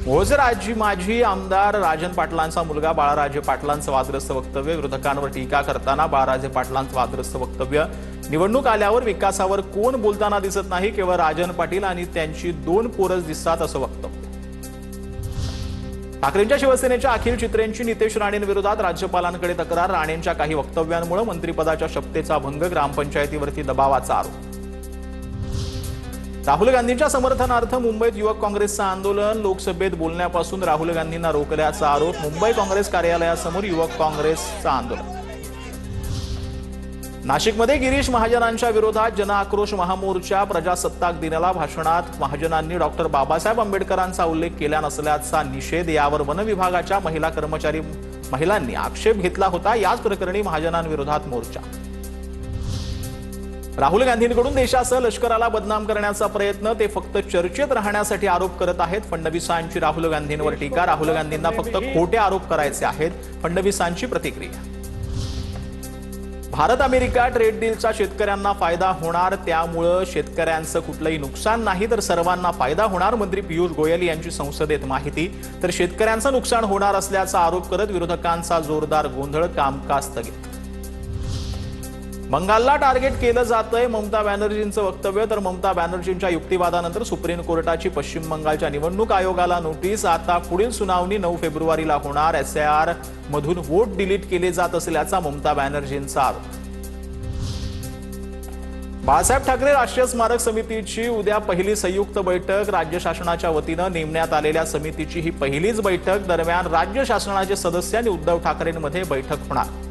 मोहोळचे माजी आमदार राजन पाटलांचा मुलगा बाळाराजे पाटलांचं वादग्रस्त वक्तव्य, विरोधकांवर टीका करताना बाळाराजे पाटलांचं वादग्रस्त वक्तव्य। निवडणूक आल्यावर विकासावर कोण बोलताना दिसत नाही, केवळ राजन पाटील आणि त्यांची 2 पोरच दिसतात असं वक्तव्य। ठाकरेंच्या शिवसेनेच्या अखिल चित्रेंची नितेश राणेंविरोधात राज्यपालांकडे तक्रार, राणेंच्या काही वक्तव्यांमुळे मंत्रिपदाच्या शपथेचा भंग, ग्रामपंचायतीवरती दबावाचा आरोप। राहुल गांधींच्या समर्थनार्थ मुंबईत युवक काँग्रेसचं आंदोलन, लोकसभेत बोलण्यापासून राहुल गांधींना रोखल्याचा आरोप, मुंबई काँग्रेस कार्यालयासमोर युवक काँग्रेसचं आंदोलन। नाशिकमध्ये गिरीश महाजनांच्या विरोधात जनाक्रोश महामोर्चा, प्रजासत्ताक दिनाला भाषणात महाजनांनी डॉक्टर बाबासाहेब आंबेडकरांचा उल्लेख केला नसल्याचा निषेध, यावर वन विभागाच्या महिलांनी आक्षेप घेतला होता। याच प्रकरणी महाजनांविरोधात मोर्चा। राहुल गांधींकडून देशासह लष्कराला बदनाम करण्याचा प्रयत्न, ते फक्त चर्चेत राहण्यासाठी आरोप करत आहेत। फडणवीसांची राहुल गांधींवर टीका, राहुल गांधींना फक्त खोटे आरोप करायचे आहेत, फडणवीसांची प्रतिक्रिया। भारत अमेरिका ट्रेड डीलचा शेतकऱ्यांना फायदा होणार, त्यामुळे शेतकऱ्यांचं कुठलंही नुकसान नाही तर सर्वांना फायदा होणार, मंत्री पियुष गोयल यांची संसदेत माहिती। तर शेतकऱ्यांचं नुकसान होणार असल्याचा आरोप करत विरोधकांचा जोरदार गोंधळ, कामकाज स्थगित। बंगालला टार्गेट केलं जातंय, ममता बॅनर्जींचं वक्तव्य। तर ममता बॅनर्जींच्या युक्तिवादानंतर सुप्रीम कोर्टाची पश्चिम बंगालच्या निवडणूक आयोगाला नोटीस, आता पुढील सुनावणी 9 फेब्रुवारीला होणार। SIR मधून वोट डिलीट केले जात असल्याचा ममता बॅनर्जींचा आरोप। बाळासाहेब ठाकरे राष्ट्रीय स्मारक समितीची उद्या पहिली संयुक्त बैठक, राज्य शासनाच्या वतीनं नेमण्यात आलेल्या समितीची ही पहिलीच बैठक। दरम्यान राज्य शासनाचे सदस्य आणि उद्धव ठाकरेंमध्ये बैठक होणार।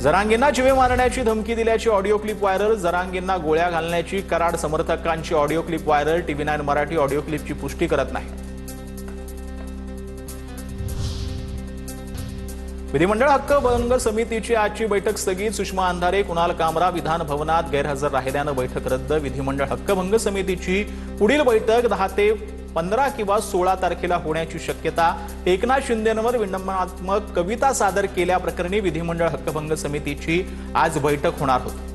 जरांगेंना जीवे मारण्याची धमकी दिल्याची ऑडिओ क्लिप व्हायरल, जरांगेंना गोळ्या घालण्याची कराड समर्थकांची audio clip viral, TV9 Marathi audio क्लिपची पुष्टी करत नाही। विधिमंडळ हक्क भंग समितीची आजची बैठक स्थगित, सुषमा अंधारे, कुणाल कामरा विधान भवनात गैरहजर राहिल्यानं बैठक रद्द। विधिमंडळ हक्क भंग समितीची पुढील बैठक 10 ते 15 किंवा 16 तारखेला होण्याची शक्यता। एकनाथ शिंदेंवर विडंबनात्मक कविता सादर केल्याप्रकरणी विधिमंडळ हक्कभंग समितीची आज बैठक होणार होती।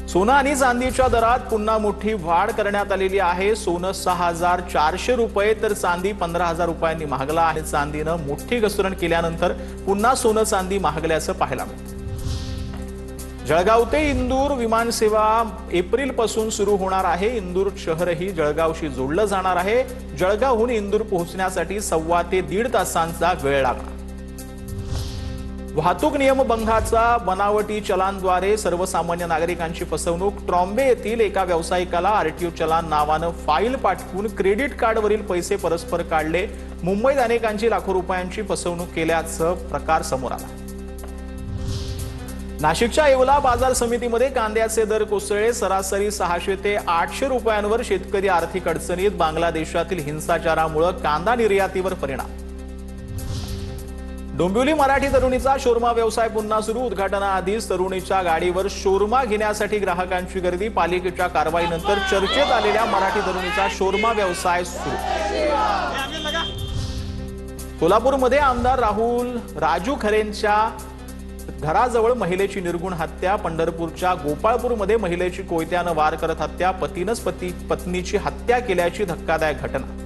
सोनं आणि चांदीच्या दरात पुन्हा मोठी वाढ करण्यात आलेली आहे। सोनं 6,400 रुपये तर चांदी 15,000 रुपयांनी महागला आहे। चांदीनं मोठी घसरण केल्यानंतर पुन्हा सोनं चांदी महागल्याचं पाहायला मिळतं। जळगाव ते इंदूर विमानसेवा एप्रिलपासून सुरू होणार आहे। इंदूर शहरही जळगावशी जोडलं जाणार आहे। जळगावहून इंदूर पोहोचण्यासाठी 1.25 ते 1.5 तासांचा वेळ लागणार। वाहतूक नियमभंगाचा बनावटी चलानद्वारे सर्वसामान्य नागरिकांची फसवणूक, ट्रॉम्बे येथील एका व्यावसायिकाला RTO चलान नावानं फाईल पाठवून क्रेडिट कार्डवरील पैसे परस्पर काढले। मुंबईत अनेकांची लाखो रुपयांची फसवणूक केल्याचं प्रकार समोर आला। नाशिकच्या येवला बाजार समितीमध्ये कांद्याचे दर कोसळले, सरासरी 600 ते 800 रुपयांवर। शेतकरी आर्थिक अडचणीत, बांगलादेशातील हिंसाचारामुळे कांदा निर्यातीवर परिणाम। डोंबिवली मराठी तरुणीचा शोरमा व्यवसाय पुन्हा सुरू, उद्घाटनाआधीच तरुणीच्या गाडीवर शोरमा घेण्यासाठी ग्राहकांची गर्दी। पालिकेच्या कारवाईनंतर चर्चेत आलेल्या मराठी तरुणीचा शोरमा व्यवसाय सुरू। कोल्हापूरमध्ये आमदार राजू खरेंच्या घराजवळ महिलेची निर्गुण हत्या, पंढरपूरच्या गोपाळपूरमध्ये महिलेची कोयत्यानं वार करत हत्या, पतीनंच पत्नीची हत्या केल्याची धक्कादायक घटना।